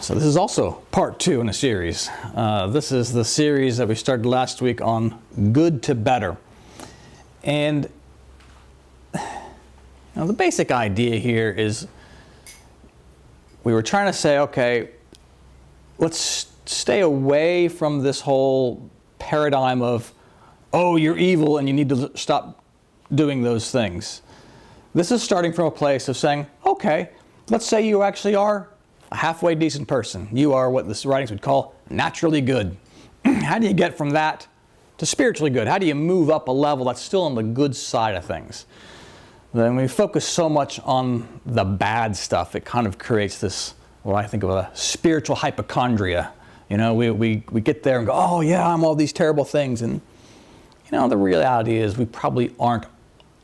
So this is also part 2 in a series. This is the series that we started last week on good to better. And the basic idea here is we were trying to say, okay, let's stay away from this whole paradigm of, oh, you're evil and you need to stop doing those things. This is starting from a place of saying, okay, let's say you actually are a halfway decent person. You are what the writings would call naturally good. How do you get from that to spiritually good? How do you move up a level that's still on the good side of things? Then we focus so much on the bad stuff, it kind of creates this, what I think of a spiritual hypochondria. We get there and go, oh yeah, I'm all these terrible things. And the reality is we probably aren't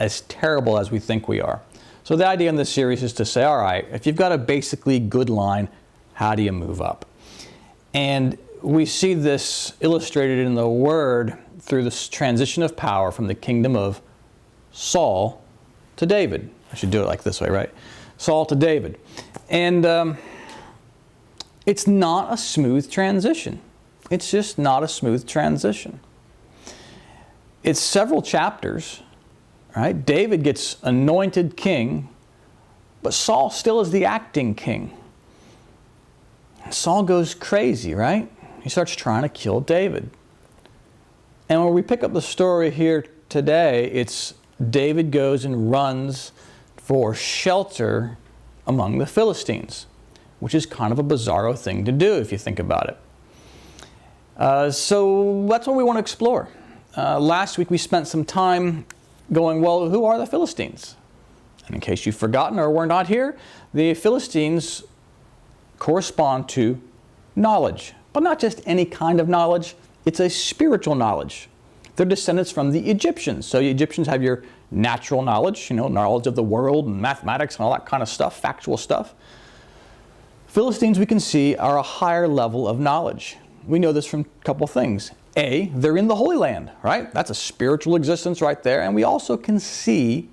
as terrible as we think we are. So the idea in this series is to say, all right, if you've got a basically good line, how do you move up? And we see this illustrated in the Word through this transition of power from the kingdom of Saul to David. I should do it like this way, right? Saul to David. And it's not a smooth transition. It's just not a smooth transition. It's several chapters. Right? David gets anointed king, but Saul still is the acting king. Saul goes crazy, right? He starts trying to kill David. And when we pick up the story here today, it's David goes and runs for shelter among the Philistines, which is kind of a bizarro thing to do if you think about it. So that's what we want to explore. Last week we spent some time going, well, who are the Philistines? And in case you've forgotten or were not here, the Philistines correspond to knowledge, but not just any kind of knowledge. It's a spiritual knowledge. They're descendants from the Egyptians. So the Egyptians have your natural knowledge, knowledge of the world and mathematics and all that kind of stuff, factual stuff. Philistines, we can see, are a higher level of knowledge. We know this from a couple things. A, they're in the Holy Land, right? That's a spiritual existence right there. And we also can see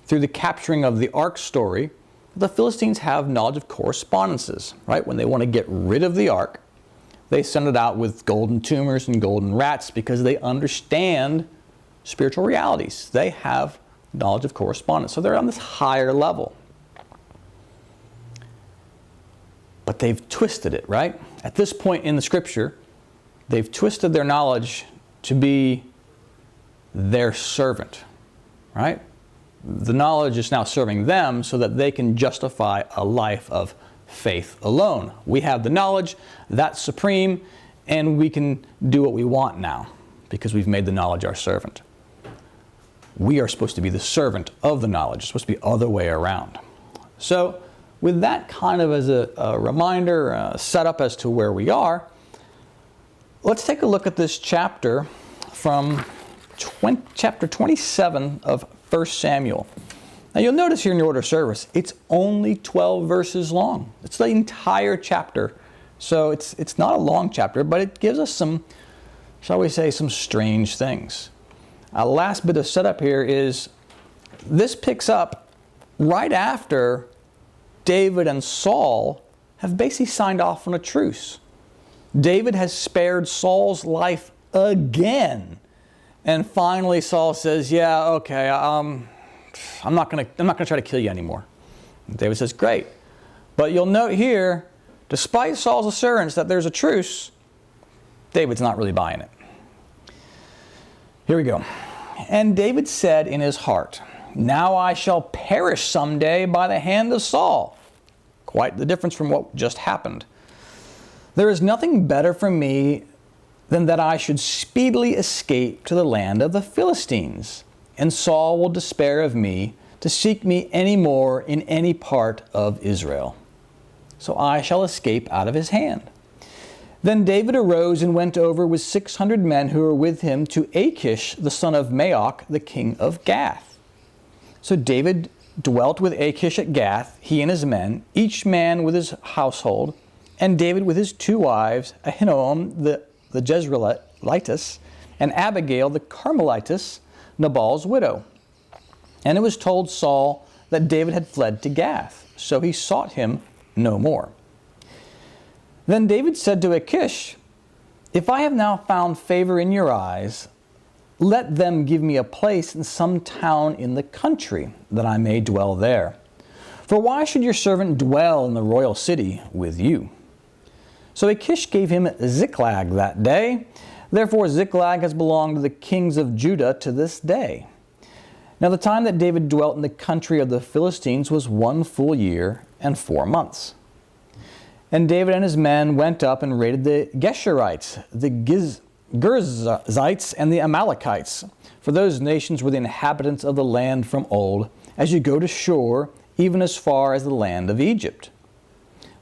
through the capturing of the ark story, the Philistines have knowledge of correspondences, right? When they want to get rid of the ark, they send it out with golden tumors and golden rats because they understand spiritual realities. They have knowledge of correspondence. So they're on this higher level. But they've twisted it, right? At this point in the scripture, they've twisted their knowledge to be their servant, right? The knowledge is now serving them so that they can justify a life of faith alone. We have the knowledge, that's supreme, and we can do what we want now because we've made the knowledge our servant. We are supposed to be the servant of the knowledge. It's supposed to be the other way around. So with that kind of as a reminder, a setup as to where we are, let's take a look at this chapter from chapter 27 of 1 Samuel. Now you'll notice here in your order of service, it's only 12 verses long. It's the entire chapter. So it's not a long chapter, but it gives us some, shall we say, some strange things. Last bit of setup here is this picks up right after David and Saul have basically signed off on a truce. David has spared Saul's life again. And finally Saul says, yeah, okay, I'm not gonna try to kill you anymore. And David says, great. But you'll note here, despite Saul's assurance that there's a truce, David's not really buying it. Here we go. And David said in his heart, now I shall perish someday by the hand of Saul. Quite the difference from what just happened. There is nothing better for me than that I should speedily escape to the land of the Philistines, and Saul will despair of me to seek me any more in any part of Israel. So I shall escape out of his hand. Then David arose and went over with 600 men who were with him to Achish, the son of Maoch, the king of Gath. So David dwelt with Achish at Gath, he and his men, each man with his household, and David with his 2 wives, Ahinoam the Jezreelitess, and Abigail the Carmelitess, Nabal's widow. And it was told Saul that David had fled to Gath, so he sought him no more. Then David said to Achish, "If I have now found favor in your eyes, let them give me a place in some town in the country, that I may dwell there. For why should your servant dwell in the royal city with you?" So Achish gave him Ziklag that day. Therefore Ziklag has belonged to the kings of Judah to this day. Now the time that David dwelt in the country of the Philistines was 1 full year and 4 months. And David and his men went up and raided the Geshurites, the Girzites, and the Amalekites, for those nations were the inhabitants of the land from old, as you go to Shur, even as far as the land of Egypt.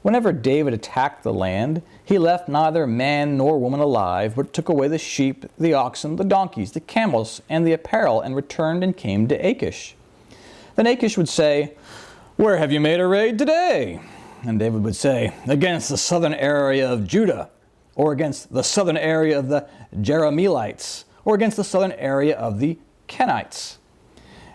Whenever David attacked the land, he left neither man nor woman alive, but took away the sheep, the oxen, the donkeys, the camels, and the apparel, and returned and came to Achish. Then Achish would say, "Where have you made a raid today?" And David would say, "Against the southern area of Judah, or against the southern area of the Jerahmeelites, or against the southern area of the Kenites."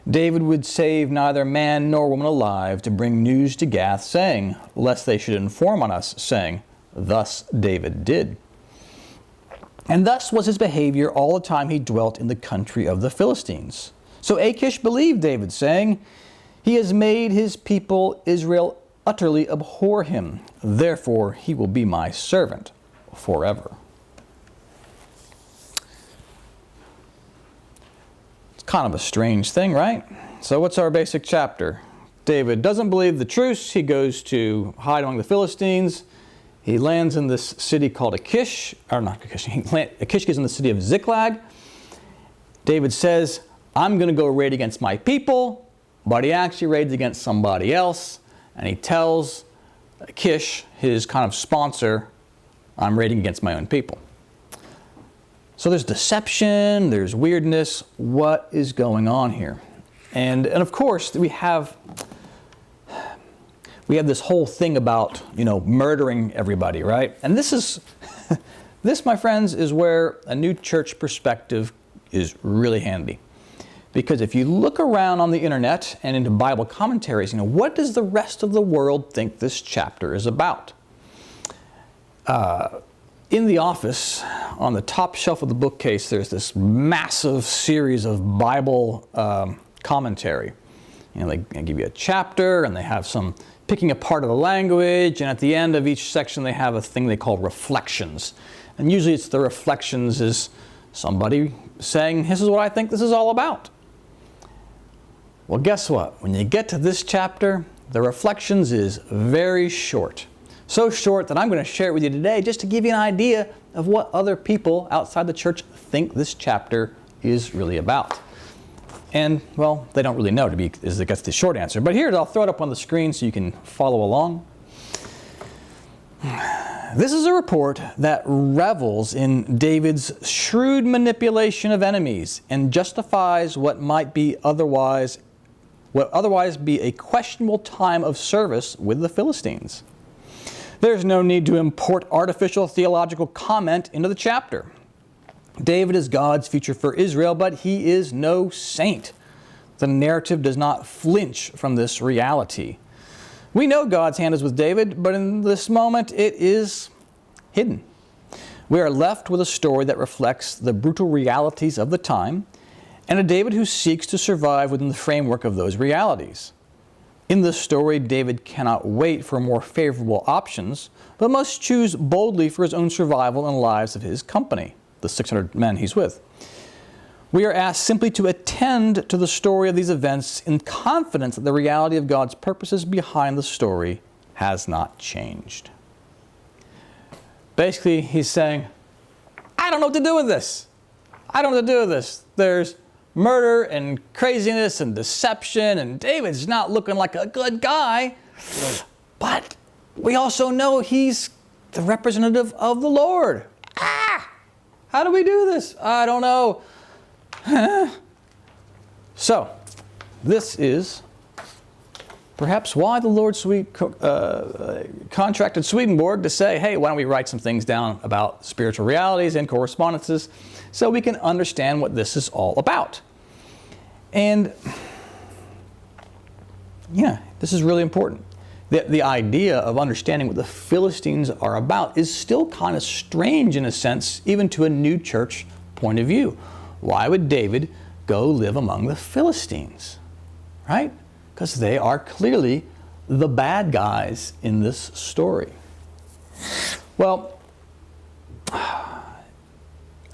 David would save neither man nor woman alive to bring news to Gath, saying, lest they should inform on us, saying, "Thus David did." And thus was his behavior all the time he dwelt in the country of the Philistines. So Achish believed David, saying, "He has made his people Israel utterly abhor him. Therefore he will be my servant forever." Kind of a strange thing, right? So what's our basic chapter? David doesn't believe the truce. He goes to hide among the Philistines. He lands in this city called Achish, or not Achish. Achish is in the city of Ziklag. David says, "I'm going to go raid against my people," but he actually raids against somebody else, and he tells Achish, his kind of sponsor, "I'm raiding against my own people." So there's deception, there's weirdness. What is going on here? And of course, we have this whole thing about, murdering everybody, right? And this, my friends, is where a new church perspective is really handy. Because if you look around on the internet and into Bible commentaries, what does the rest of the world think this chapter is about? In the office, on the top shelf of the bookcase, there's this massive series of Bible commentary. They give you a chapter, and they have some picking apart of the language, and at the end of each section they have a thing they call reflections. And usually it's the reflections is somebody saying, "This is what I think this is all about." Well, guess what? When you get to this chapter, the reflections is very short. So short that I'm going to share it with you today just to give you an idea of what other people outside the church think this chapter is really about. And, well, they don't really know, that's the short answer. But here, I'll throw it up on the screen so you can follow along. This is a report that revels in David's shrewd manipulation of enemies and justifies what otherwise be a questionable time of service with the Philistines. There's no need to import artificial theological comment into the chapter. David is God's future for Israel, but he is no saint. The narrative does not flinch from this reality. We know God's hand is with David, but in this moment it is hidden. We are left with a story that reflects the brutal realities of the time, and a David who seeks to survive within the framework of those realities. In this story, David cannot wait for more favorable options, but must choose boldly for his own survival and lives of his company, the 600 men he's with. We are asked simply to attend to the story of these events in confidence that the reality of God's purposes behind the story has not changed. Basically, he's saying, I don't know what to do with this. I don't know what to do with this. There's murder and craziness and deception, and David's not looking like a good guy, but we also know he's the representative of the Lord. How do we do this? I don't know. So, this is perhaps why the Lord contracted Swedenborg to say, hey, why don't we write some things down about spiritual realities and correspondences so we can understand what this is all about. And yeah, this is really important. The idea of understanding what the Philistines are about is still kind of strange in a sense, even to a new church point of view. Why would David go live among the Philistines? Right? Because they are clearly the bad guys in this story. Well,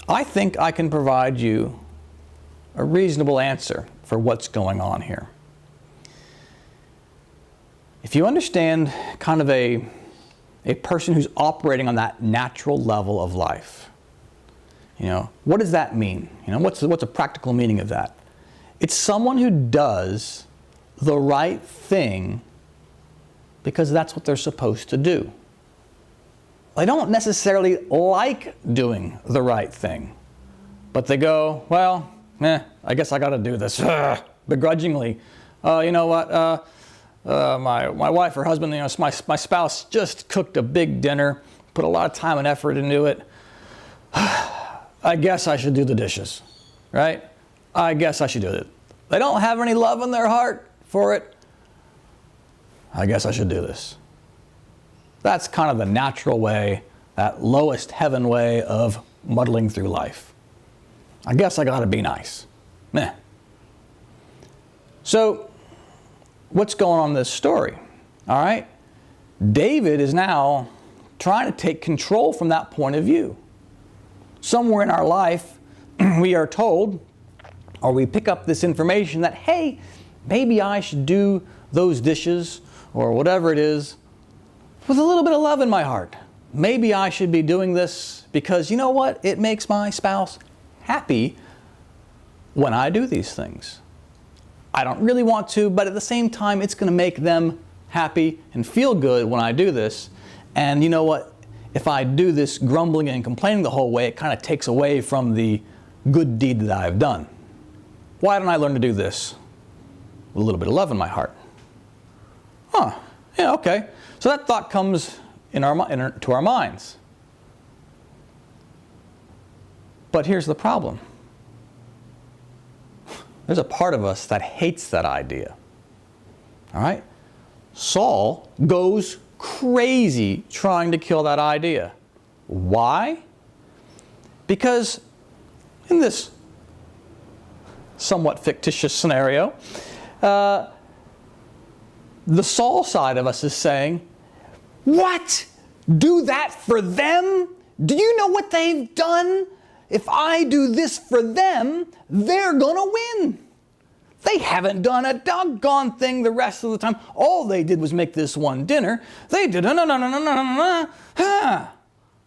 I think I can provide you a reasonable answer for what's going on here. If you understand kind of a person who's operating on that natural level of life, what does that mean? What's a practical meaning of that? It's someone who does the right thing because that's what they're supposed to do. They don't necessarily like doing the right thing, but they go, well, I guess I got to do this begrudgingly. You know what? My wife or husband, my spouse just cooked a big dinner, put a lot of time and effort into it. I guess I should do the dishes, right? I guess I should do it. They don't have any love in their heart for it. I guess I should do this. That's kind of the natural way, that lowest heaven way of muddling through life. I guess I got to be nice. Meh. So, what's going on in this story? All right? David is now trying to take control from that point of view. Somewhere in our life, we are told, or we pick up this information that, hey, maybe I should do those dishes, or whatever it is, with a little bit of love in my heart. Maybe I should be doing this because, you know what? It makes my spouse happy when I do these things. I don't really want to, but at the same time, it's going to make them happy and feel good when I do this. And you know what? If I do this grumbling and complaining the whole way, it kind of takes away from the good deed that I've done. Why don't I learn to do this with a little bit of love in my heart? Yeah, okay. So that thought comes to our minds. But here's the problem. There's a part of us that hates that idea. All right? Saul goes crazy trying to kill that idea. Why? Because in this somewhat fictitious scenario, the Saul side of us is saying, what? Do that for them? Do you know what they've done? If I do this for them, they're gonna win. They haven't done a doggone thing the rest of the time. All they did was make this one dinner. They did, no.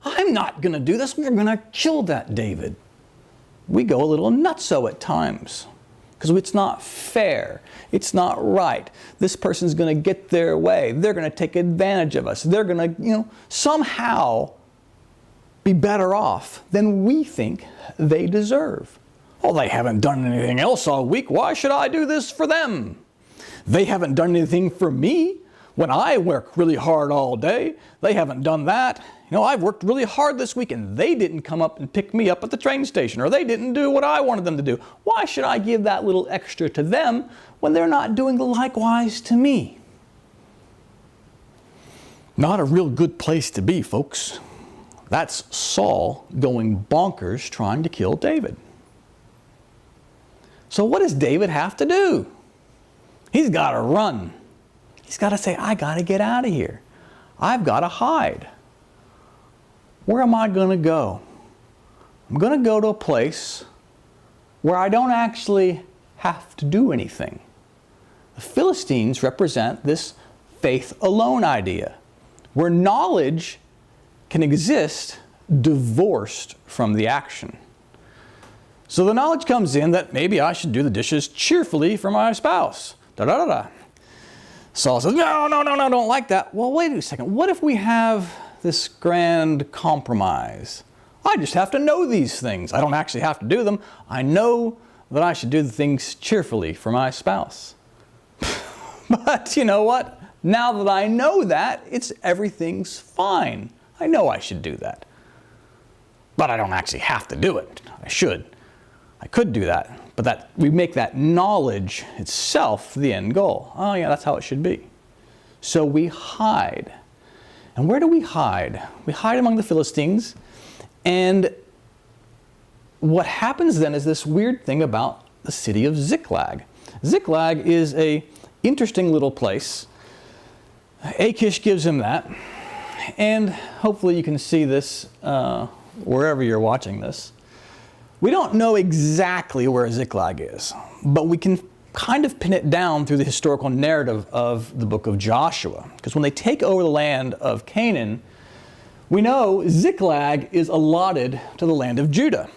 I'm not gonna do this. We're gonna kill that David. We go a little nutso at times because it's not fair. It's not right. This person's going to get their way. They're going to take advantage of us. They're going to, somehow be better off than we think they deserve. Oh, they haven't done anything else all week. Why should I do this for them? They haven't done anything for me when I work really hard all day. They haven't done that. I've worked really hard this week and they didn't come up and pick me up at the train station, or they didn't do what I wanted them to do. Why should I give that little extra to them when they're not doing the likewise to me? Not a real good place to be, folks. That's Saul going bonkers trying to kill David. So what does David have to do? He's got to run. He's got to say, I got to get out of here. I've got to hide. Where am I going to go? I'm going to go to a place where I don't actually have to do anything. The Philistines represent this faith alone idea, where knowledge can exist divorced from the action. So the knowledge comes in that maybe I should do the dishes cheerfully for my spouse. Saul says, no, don't like that. Well, wait a second. What if we have this grand compromise? I just have to know these things. I don't actually have to do them. I know that I should do the things cheerfully for my spouse. But you know what? Now that I know that, everything's fine. I know I should do that. But I don't actually have to do it. I should. I could do that. But we make that knowledge itself the end goal. Oh yeah, that's how it should be. So we hide. And where do we hide? We hide among the Philistines. And what happens then is this weird thing about the city of Ziklag. Ziklag is an interesting little place. Achish gives him that. And hopefully you can see this wherever you're watching this. We don't know exactly where Ziklag is, but we can kind of pin it down through the historical narrative of the book of Joshua. Because when they take over the land of Canaan, we know Ziklag is allotted to the land of Judah.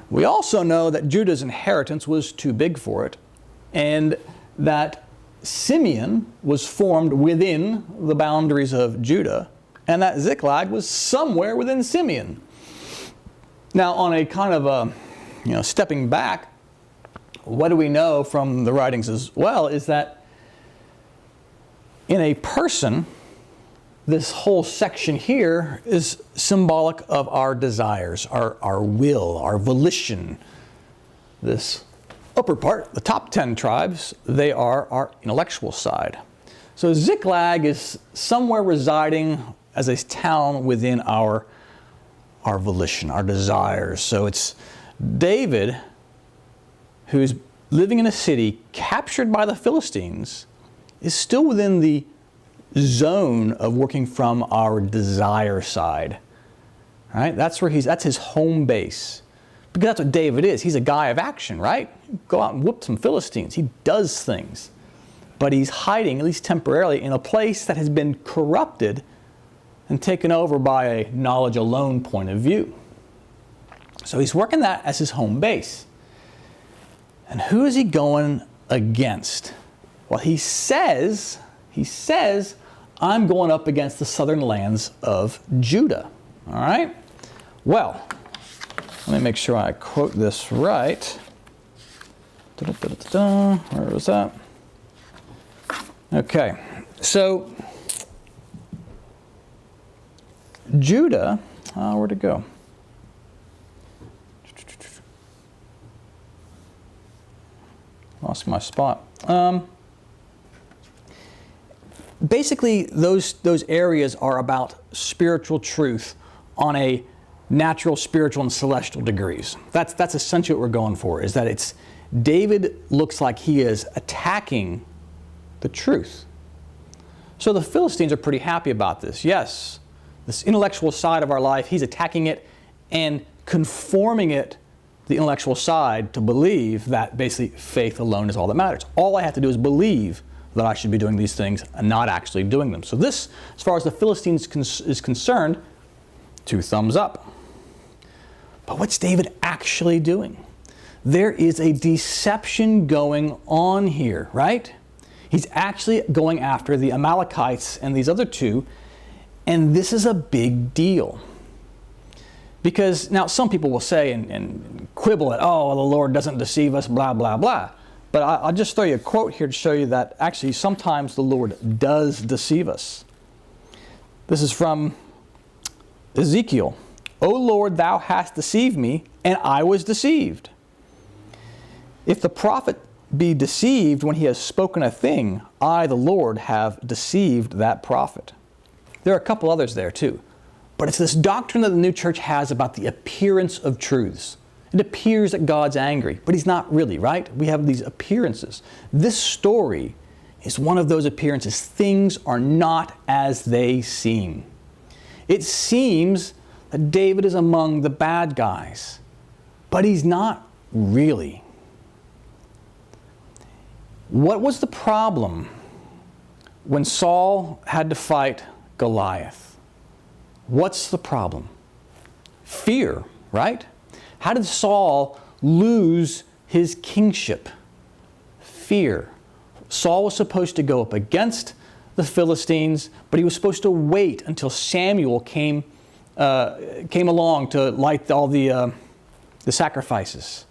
We also know that Judah's inheritance was too big for it, and that Simeon was formed within the boundaries of Judah, and that Ziklag was somewhere within Simeon. Now, on a kind of a, stepping back, what do we know from the writings as well is that in a person, this whole section here is symbolic of our desires, our will, our volition. This upper part, the top 10 tribes, they are our intellectual side. So Ziklag is somewhere residing as a town within our volition, our desires. So it's David, who's living in a city captured by the Philistines, is still within the zone of working from our desire side. Right? That's his home base. Because that's what David is. He's a guy of action, right? Go out and whoop some Philistines. He does things. But he's hiding, at least temporarily, in a place that has been corrupted and taken over by a knowledge alone point of view. So he's working that as his home base. And who is he going against? Well, he says, I'm going up against the southern lands of Judah. All right? Well, let me make sure I quote this right. Where was that? Okay. So, Judah, where'd it go? Lost my spot. Basically, those areas are about spiritual truth on a natural, spiritual, and celestial degrees. That's essentially what we're going for, is that it's David looks like he is attacking the truth. So the Philistines are pretty happy about this. Yes, this intellectual side of our life, he's attacking it and conforming it, the intellectual side, to believe that basically faith alone is all that matters. All I have to do is believe that I should be doing these things and not actually doing them. So this, as far as the Philistines is concerned, 2 thumbs up. But what's David actually doing? There is a deception going on here, right? He's actually going after the Amalekites and these other 2, and this is a big deal. Because now some people will say and quibble at, oh, well, the Lord doesn't deceive us, blah, blah, blah. But I'll just throw you a quote here to show you that actually sometimes the Lord does deceive us. This is from Ezekiel. O Lord, thou hast deceived me, and I was deceived. If the prophet be deceived when he has spoken a thing, I, the Lord, have deceived that prophet. There are a couple others there too. But it's this doctrine that the new church has about the appearance of truths. It appears that God's angry, but he's not really, right? We have these appearances. This story is one of those appearances. Things are not as they seem. It seems that David is among the bad guys, but he's not really. What was the problem when Saul had to fight Goliath? What's the problem? Fear, right? How did Saul lose his kingship? Fear. Saul was supposed to go up against the Philistines, but he was supposed to wait until Samuel came along to light all the sacrifices.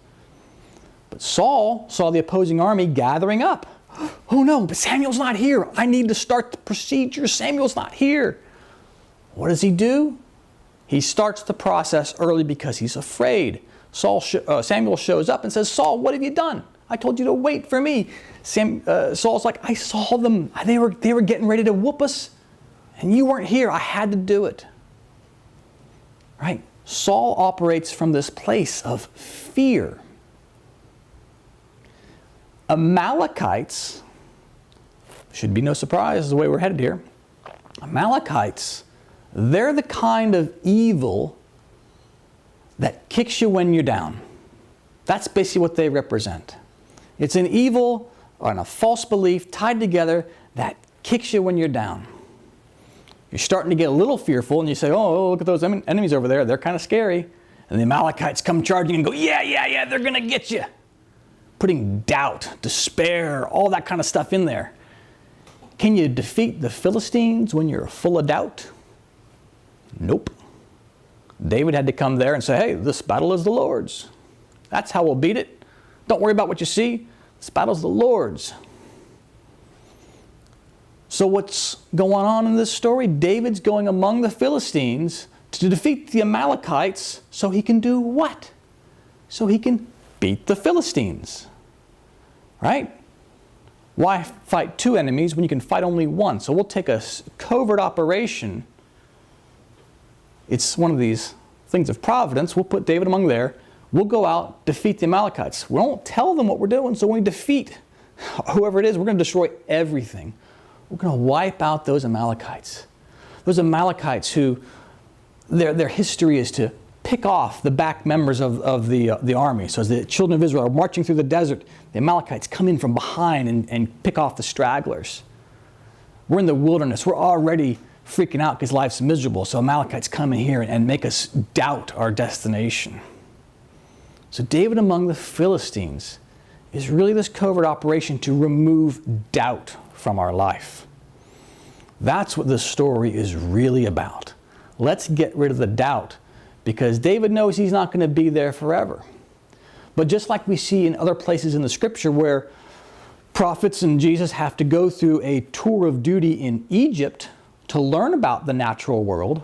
But Saul saw the opposing army gathering up. Oh no, but Samuel's not here. I need to start the procedure. Samuel's not here. What does he do? He starts the process early because he's afraid. Samuel shows up and says, Saul, what have you done? I told you to wait for me. Saul's like, I saw them. They were getting ready to whoop us, and you weren't here. I had to do it. Right? Saul operates from this place of fear. Amalekites, should be no surprise the way we're headed here. Amalekites, they're the kind of evil that kicks you when you're down. That's basically what they represent. It's an evil and a false belief tied together that kicks you when you're down. You're starting to get a little fearful and you say, oh, look at those enemies over there. They're kind of scary. And the Amalekites come charging and go, yeah, they're going to get you. Putting doubt, despair, all that kind of stuff in there. Can you defeat the Philistines when you're full of doubt? Nope. David had to come there and say, hey, this battle is the Lord's. That's how we'll beat it. Don't worry about what you see. This battle's the Lord's. So what's going on in this story? David's going among the Philistines to defeat the Amalekites so he can do what? So he can beat the Philistines. Right? Why fight two enemies when you can fight only one? So we'll take a covert operation. It's one of these things of providence. We'll put David among there. We'll go out, defeat the Amalekites. We won't tell them what we're doing, so when we defeat whoever it is, we're going to destroy everything. We're going to wipe out those Amalekites. Those Amalekites who, their history is to pick off the back members of the army. So as the children of Israel are marching through the desert, the Amalekites come in from behind and pick off the stragglers. We're in the wilderness. We're already freaking out because life's miserable. So Amalekites come in here and make us doubt our destination. So David among the Philistines is really this covert operation to remove doubt from our life. That's what this story is really about. Let's get rid of the doubt, because David knows he's not going to be there forever. But just like we see in other places in the scripture where prophets and Jesus have to go through a tour of duty in Egypt to learn about the natural world,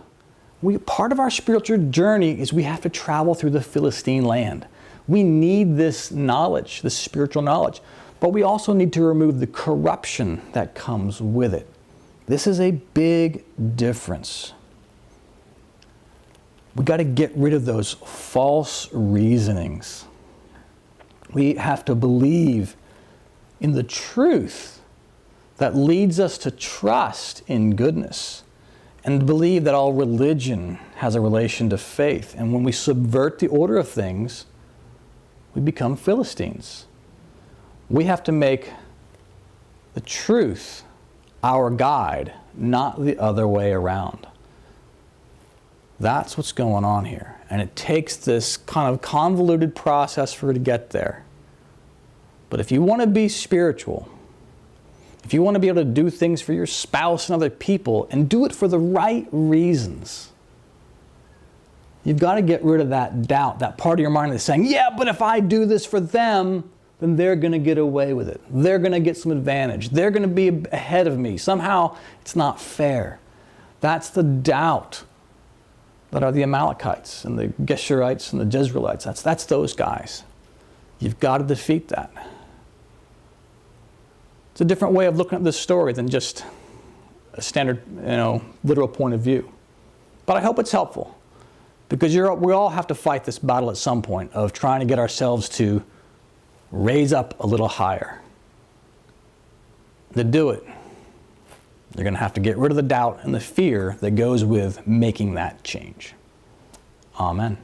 part of our spiritual journey is we have to travel through the Philistine land. We need this knowledge, this spiritual knowledge, but we also need to remove the corruption that comes with it. This is a big difference. We got to get rid of those false reasonings. We have to believe in the truth that leads us to trust in goodness and believe that all religion has a relation to faith. And when we subvert the order of things, we become Philistines. We have to make the truth our guide, not the other way around. That's what's going on here. And it takes this kind of convoluted process for you to get there. But if you want to be spiritual, if you want to be able to do things for your spouse and other people and do it for the right reasons, you've got to get rid of that doubt, that part of your mind that's saying, yeah, but if I do this for them, then they're going to get away with it. They're going to get some advantage. They're going to be ahead of me. Somehow it's not fair. That's the doubt that are the Amalekites and the Geshurites and the Jezreelites. That's those guys. You've got to defeat that. It's a different way of looking at this story than just a standard, literal point of view. But I hope it's helpful, because we all have to fight this battle at some point of trying to get ourselves to raise up a little higher. To do it, you're going to have to get rid of the doubt and the fear that goes with making that change. Amen.